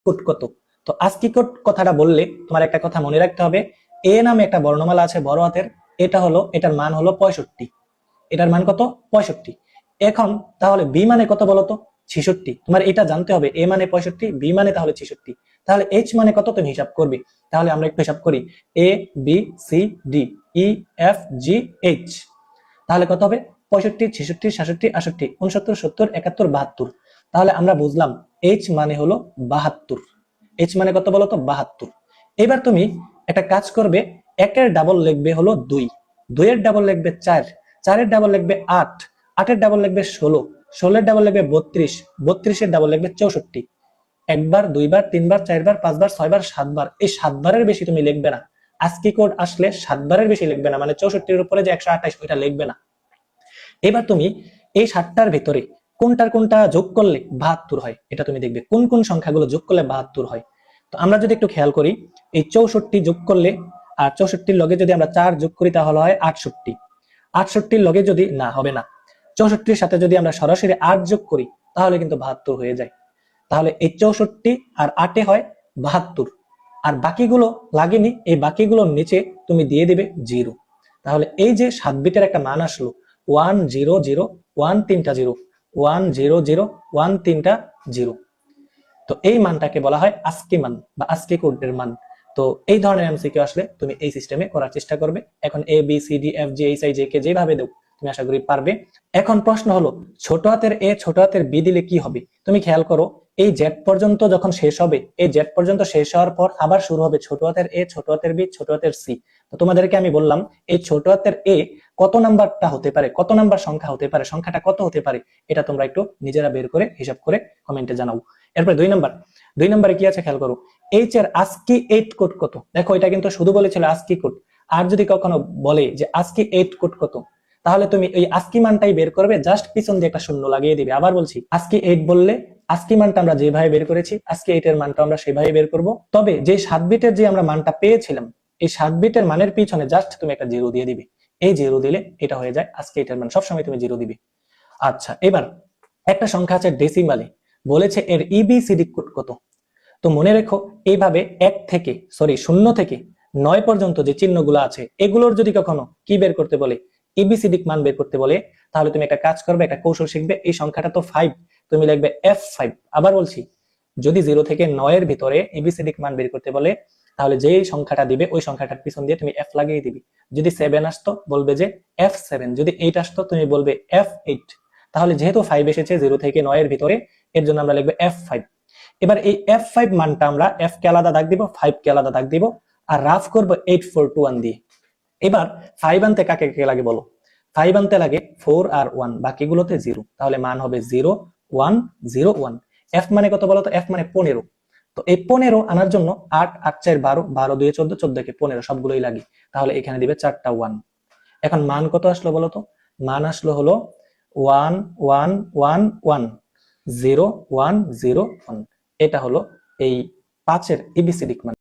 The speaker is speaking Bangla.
কোড কত। তো আস্কি কোড কথাটা বললে তোমার একটা কথা মনে রাখতে হবে, এ নামে একটা বর্ণমালা আছে বড় হাতের, এটার মান হলো 65। এটার মান কত? 65। এখন তাহলে বি মানে কত বলতো? 66। তোমার এটা জানতে হবে, এ মানে 65, বি মানে তাহলে 66। তাহলে এইচ মানে কত তুমি হিসাব করবে। তাহলে আমরা একটু হিসাব করি, A B C D E F G H. তাহলে কত হবে? 65, 66, 67, 68, 69, 70, 71, 72। তাহলে আমরা বুঝলাম এইচ মানে হলো 72। এইচ মানে কত বলতো? 72। এবার তুমি একটা কাজ করবে, একের ডাবল লিখবে হলো 2, 2 এর ডাবল লিখবে 4, 4 এর ডাবল লিখবে 8, 8 এর ডাবল লিখবে 16, 16 এর ডাবল লিখবে 32, 32 এর ডাবল লিখবে 64। একবার, দুইবার, তিনবার, চারবার, পাঁচবার, ছয়বার, সাতবার, এই 7 বারের বেশি তুমি লিখবে না। আস্কি কোড আসলে 7 বারের বেশি লিখবে না, মানে 64 উপরে যে 128 ওইটা লিখবে না। এবার তুমি এই 7টার ভিতরে কোনটা যোগ করলে 72 হয়, এটা তুমি দেখবে কোন কোন সংখ্যাগুলো যোগ করলে 72 হয়। তো আমরা যদি একটু খেয়াল করি, এই 64 যোগ করলে আর 64 লগে যদি আমরা 4 যোগ করি তাহলে হয় 68। 68 লগে যদি না হবে না, 64 সাথে যদি আমরা সরাসরি 8 যোগ করি তাহলে কিন্তু 72 হয়ে যায়। তাহলে এই 64 আর 8 হয় 72। আর বাকিগুলো লাগেনি, এই বাকিগুলোর নিচে তুমি দিয়ে দিবে 0। তাহলে এই যে 7 বিটের একটা মান আসলো 100, 1 তিনটা 0, 100, 1 তিনটা 0। তো এই মানটাকে বলা হয় আস্কি মান বা আস্কি কোডের মান। তো এই ধরনের এমসিকিউ আসলে তুমি এই সিস্টেমে করার চেষ্টা করবে। এখন A B C D F G H I J K যেভাবে দেও তুমি আশা করি পারবে। এখন প্রশ্ন হলো, ছোট হাতের এ ছোট হাতের বি দিলে কি হবে? তুমি খেয়াল করো, এই জেড পর্যন্ত যখন শেষ হবে, এই জেড পর্যন্ত শেষ হওয়ার পর আবার শুরু হবে ছোট হাতের এ ছোট হাতের বি ছোট হাতের সি। তো তোমাদেরকে আমি বললাম এই ছোট হাতের এ কত নাম্বারটা হতে পারে, কত নাম্বার সংখ্যা হতে পারে, সংখ্যাটা কত হতে পারে, এটা তোমরা একটু নিজেরা বের করে হিসাব করে কমেন্টে জানাও। এরপরে 2 নম্বরে কি আছে খেয়াল করো, এইচ এর আস্কি 8 কোড কত। দেখো এটা কিন্তু শুধু বলেছিল আস্কি কোড, আর যদি কখনো বলে যে আস্কি 8 কোড কত, তাহলে তুমি এই আস্কি মানটাই বের করবে, জাস্ট পিছন দিয়ে একটা শূন্য লাগিয়ে দিবে। আবার বলছি, আস্কি 8 বললে আস্কি মানটা আমরা যেভাবে বের করেছি আস্কি 8 এর মানটা আমরা সেভাবে বের করব। তবে যে 7 বিটের যে আমরা মানটা পেয়েছিলাম, এই 7 বিটের মানের পিছনে জাস্ট তুমি একটা 0 দিয়ে দিবে। এই 0 দিলে এটা হয়ে যায় আস্কি 8 এর মান, সবসময় তুমি 0 দিবে। আচ্ছা, এবার একটা সংখ্যা আছে ডেসিমালে, বলেছে এর ইবিসিডি কোড কত। তো মনে রেখো, এইভাবে 0 থেকে 9 পর্যন্ত যে চিহ্নগুলো আছে এগুলোর যদি কখনো কি বের করতে বলে, ইবিসিডি মান বের করতে বলে, তাহলে তুমি একটা কাজ করবে, একটা কৌশল শিখবে। এই সংখ্যাটা তো 5, তুমি লিখবে F5। আবার বলছি, যদি 0 থেকে 9 এর ভিতরে ইবিসিডি মান বের করতে বলে, তাহলে যেই সংখ্যাটা দিবে ওই সংখ্যাটার পিছন দিয়ে তুমি F লাগিয়ে দিবি। যদি 7 আসতো বলবে যে F7, যদি 8 আসতো তুমি বলবে F8। তাহলে যেহেতু 5 এসেছে 0 থেকে 9 এর ভিতরে, এর জন্য আমরা লিখবো F5। এবার এই F5 মানটা আমরা F কে আলাদা দাগ দিব, 5 কে আলাদা দাগ দিব, আর রাফ করব 8421 দিয়ে। এবার 5 আনতে কাকে কে লাগে বলো? 5 আনতে লাগে 4 আর 1, বাকিগুলোতে 0। তাহলে মান হবে 0 1 0 1। F মানে কত বলো তো? F মানে 15। তো এই 15 আনার জন্য 8 8 4 12, 12 2 14, 14 কে 15, সবগুলোই লাগে। তাহলে এখানে দিবে 4টা 1। এখন মান কত আসলো বলো তো? মান আসলো হলো 1 1 1 1 0 1 0 1। এটা হলো এই 5 এর এবিসিডি মান।